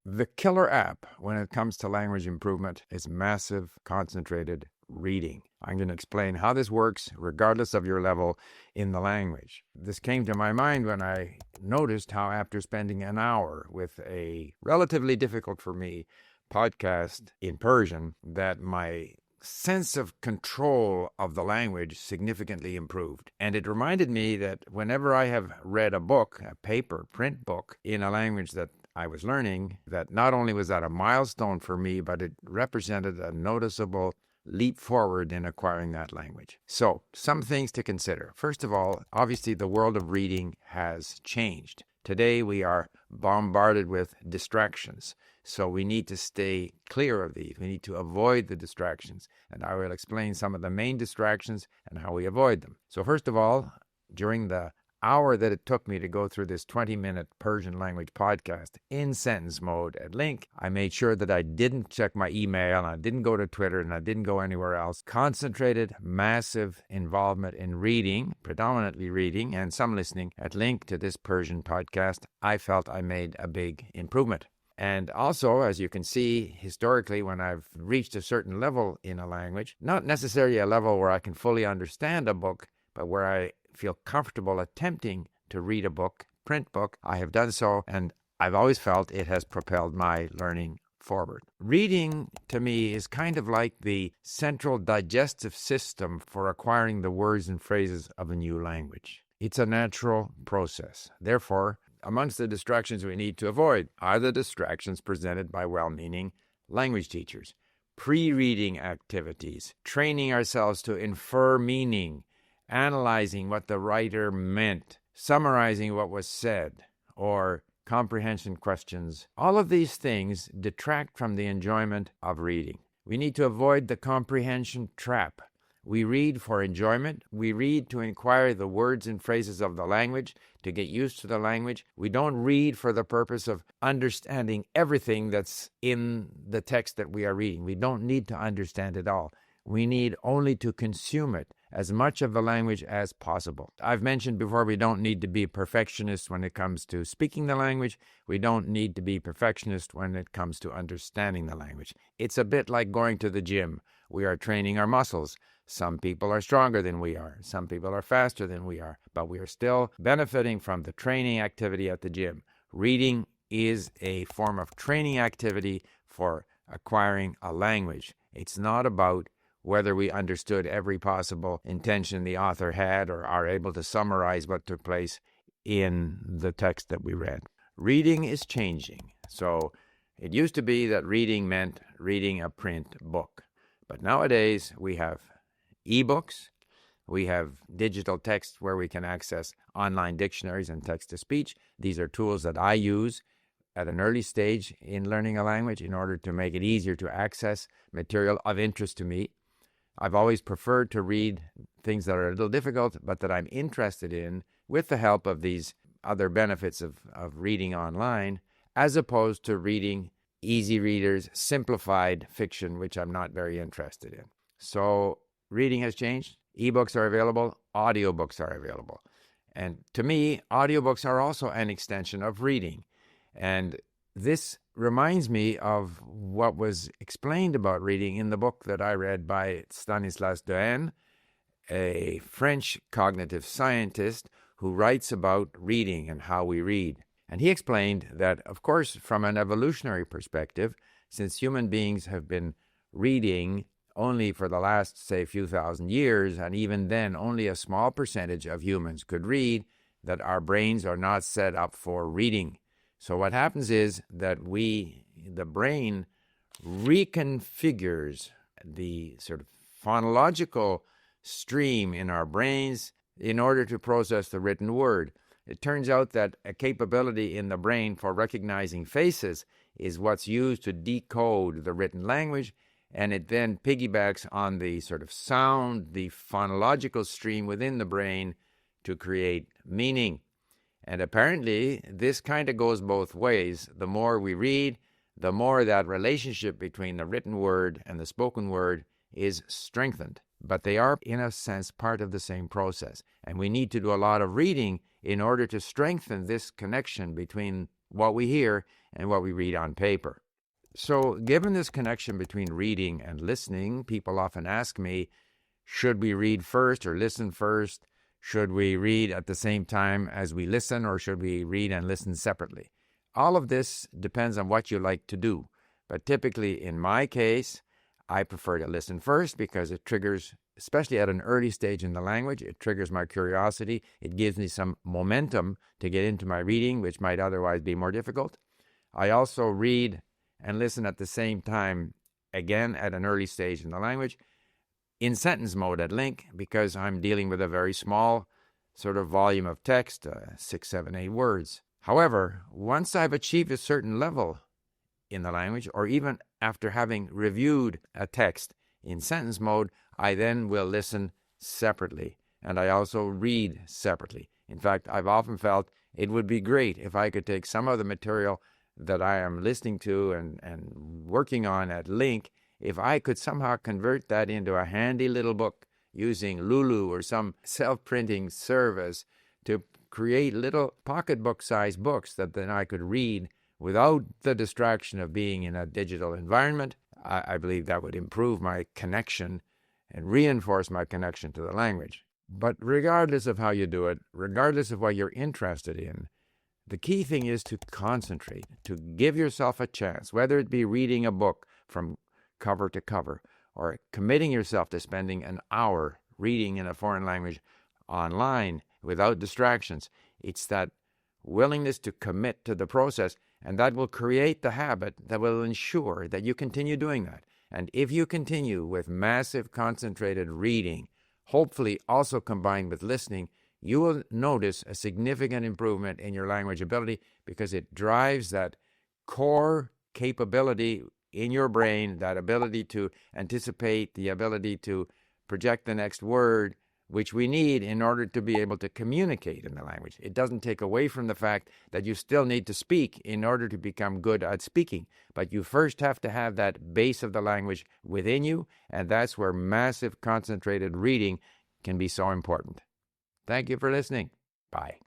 The killer app when it comes to language improvement is massive, concentrated reading. I'm going to explain how this works regardless of your level in the language. This came to my mind when I noticed how after spending an hour with a relatively difficult for me podcast in Persian, that my sense of control of the language significantly improved. And it reminded me that whenever I have read a book, a paper, print book, in a language that I was learning, that not only was that a milestone for me, but it represented a noticeable leap forward in acquiring that language. So, some things to consider. First of all, obviously the world of reading has changed. Today we are bombarded with distractions. So we need to stay clear of these. We need to avoid the distractions. And I will explain some of the main distractions and how we avoid them. So first of all, during the hour that it took me to go through this 20-minute Persian language podcast in sentence mode at Link, I made sure that I didn't check my email, and I didn't go to Twitter, and I didn't go anywhere else. Concentrated, massive involvement in reading, predominantly reading, and some listening at Link to this Persian podcast. I felt I made a big improvement. And also, as you can see, historically, when I've reached a certain level in a language, not necessarily a level where I can fully understand a book, but where I feel comfortable attempting to read a book, print book, I have done so, and I've always felt it has propelled my learning forward. Reading, to me, is kind of like the central digestive system for acquiring the words and phrases of a new language. It's a natural process. Therefore, amongst the distractions we need to avoid are the distractions presented by well-meaning language teachers. Pre-reading activities, training ourselves to infer meaning, analyzing what the writer meant, summarizing what was said, or comprehension questions. All of these things detract from the enjoyment of reading. We need to avoid the comprehension trap. We read for enjoyment. We read to inquire the words and phrases of the language, to get used to the language. We don't read for the purpose of understanding everything that's in the text that we are reading. We don't need to understand it all. We need only to consume it, as much of the language as possible. I've mentioned before, we don't need to be perfectionists when it comes to speaking the language. We don't need to be perfectionists when it comes to understanding the language. It's a bit like going to the gym. We are training our muscles. Some people are stronger than we are. Some people are faster than we are. But we are still benefiting from the training activity at the gym. Reading is a form of training activity for acquiring a language. It's not about whether we understood every possible intention the author had or are able to summarize what took place in the text that we read. Reading is changing. So it used to be that reading meant reading a print book. But nowadays we have ebooks, we have digital text where we can access online dictionaries and text-to-speech. These are tools that I use at an early stage in learning a language in order to make it easier to access material of interest to me. I've always preferred to read things that are a little difficult, but that I'm interested in with the help of these other benefits of reading online, as opposed to reading easy readers, simplified fiction, which I'm not very interested in. So reading has changed. Ebooks are available. Audiobooks are available. And to me, audiobooks are also an extension of reading. And this reminds me of what was explained about reading in the book that I read by Stanislas Dehaene, a French cognitive scientist who writes about reading and how we read. And he explained that, of course, from an evolutionary perspective, since human beings have been reading only for the last, say, few thousand years, and even then only a small percentage of humans could read, that our brains are not set up for reading. So what happens is that the brain reconfigures the sort of phonological stream in our brains in order to process the written word. It turns out that a capability in the brain for recognizing faces is what's used to decode the written language, and it then piggybacks on the sort of sound, the phonological stream within the brain to create meaning. And apparently, this kind of goes both ways. The more we read, the more that relationship between the written word and the spoken word is strengthened. But they are, in a sense, part of the same process. And we need to do a lot of reading in order to strengthen this connection between what we hear and what we read on paper. So, given this connection between reading and listening, people often ask me, should we read first or listen first? Should we read at the same time as we listen, or should we read and listen separately? All of this depends on what you like to do. But typically, in my case, I prefer to listen first because it triggers, especially at an early stage in the language, it triggers my curiosity. It gives me some momentum to get into my reading, which might otherwise be more difficult. I also read and listen at the same time, again, at an early stage in the language, in sentence mode at link, because I'm dealing with a very small sort of volume of text, 6, 7, 8 words. However, once I've achieved a certain level in the language, or even after having reviewed a text in sentence mode, I then will listen separately, and I also read separately. In fact, I've often felt it would be great if I could take some of the material that I am listening to and working on at link, if I could somehow convert that into a handy little book using Lulu or some self-printing service to create little pocketbook-sized books that then I could read without the distraction of being in a digital environment. I believe that would improve my connection and reinforce my connection to the language. But regardless of how you do it, regardless of what you're interested in, the key thing is to concentrate, to give yourself a chance, whether it be reading a book from cover to cover or committing yourself to spending an hour reading in a foreign language online without distractions. It's that willingness to commit to the process, and that will create the habit that will ensure that you continue doing that. And if you continue with massive concentrated reading, hopefully also combined with listening, you will notice a significant improvement in your language ability because it drives that core capability in your brain, that ability to anticipate, the ability to project the next word, which we need in order to be able to communicate in the language. It doesn't take away from the fact that you still need to speak in order to become good at speaking, but you first have to have that base of the language within you, and that's where massive concentrated reading can be so important. Thank you for listening. Bye.